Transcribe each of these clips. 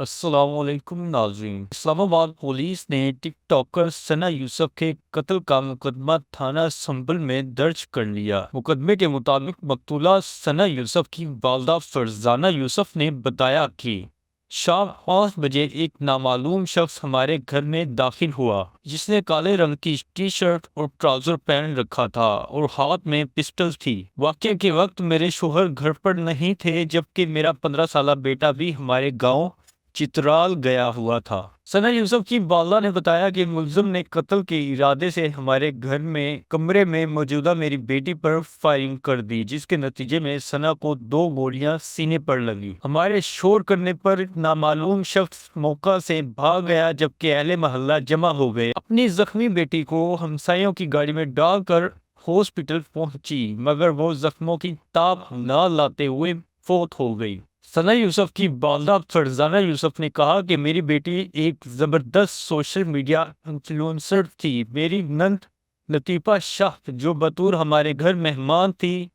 अस्सलामुअलैकुम नाज़रीन। इस्लामाबाद पुलिस ने टिकटॉकर सना यूसुफ के कत्ल का मुकदमा थाना संभल में दर्ज कर लिया। मुकदमे के मुताबिक मकतूला सना यूसुफ की वालदा फरजाना यूसुफ ने बताया कि शाम 5 बजे एक नामालूम शख्स हमारे घर में दाखिल हुआ, जिसने काले रंग की टी शर्ट और ट्राउजर पहन रखा था और हाथ में पिस्टल थी। वाक़ये के वक्त मेरे शोहर घर पर नहीं थे, जबकि मेरा 15 साला बेटा भी हमारे गांव चित्राल गया हुआ था। सना यूसुफ की वालदा ने बताया कि मुलजिम ने कत्ल के इरादे से हमारे घर में कमरे में मौजूदा मेरी बेटी पर फायरिंग कर दी, जिसके नतीजे में सना को 2 गोलियां सीने पर लगी। हमारे शोर करने पर नामालूम शख्स मौका से भाग गया, जबकि अहले मोहल्ला जमा हो गए। अपनी जख्मी बेटी को हमसायों की गाड़ी में डालकर हॉस्पिटल पहुंची, मगर वो जख्मों की ताब न लाते हुए फौत हो गई। सना यूसुफ की वालदा फरजाना यूसुफ ने कहा कि मेरी बेटी एक ज़बरदस्त सोशल मीडिया इन्फ्लुएंसर थी। मेरी नंद लतीफ़ा शाह, जो बतौर हमारे घर मेहमान थी,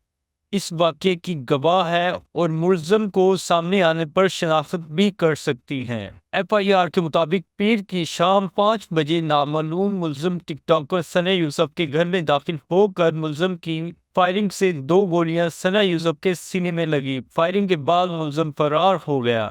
इस वाक़ये की गवाह है और मुलज़िम को सामने आने पर शनाख्त भी कर सकती हैं। FIR के मुताबिक पीर की शाम 5 बजे नामालूम मुलज़िम टिकटॉकर सना यूसुफ के घर में दाखिल होकर मुलज़िम की फायरिंग से 2 गोलियां सना यूसुफ के सीने में लगी। फायरिंग के बाद मुलज़िम फरार हो गया।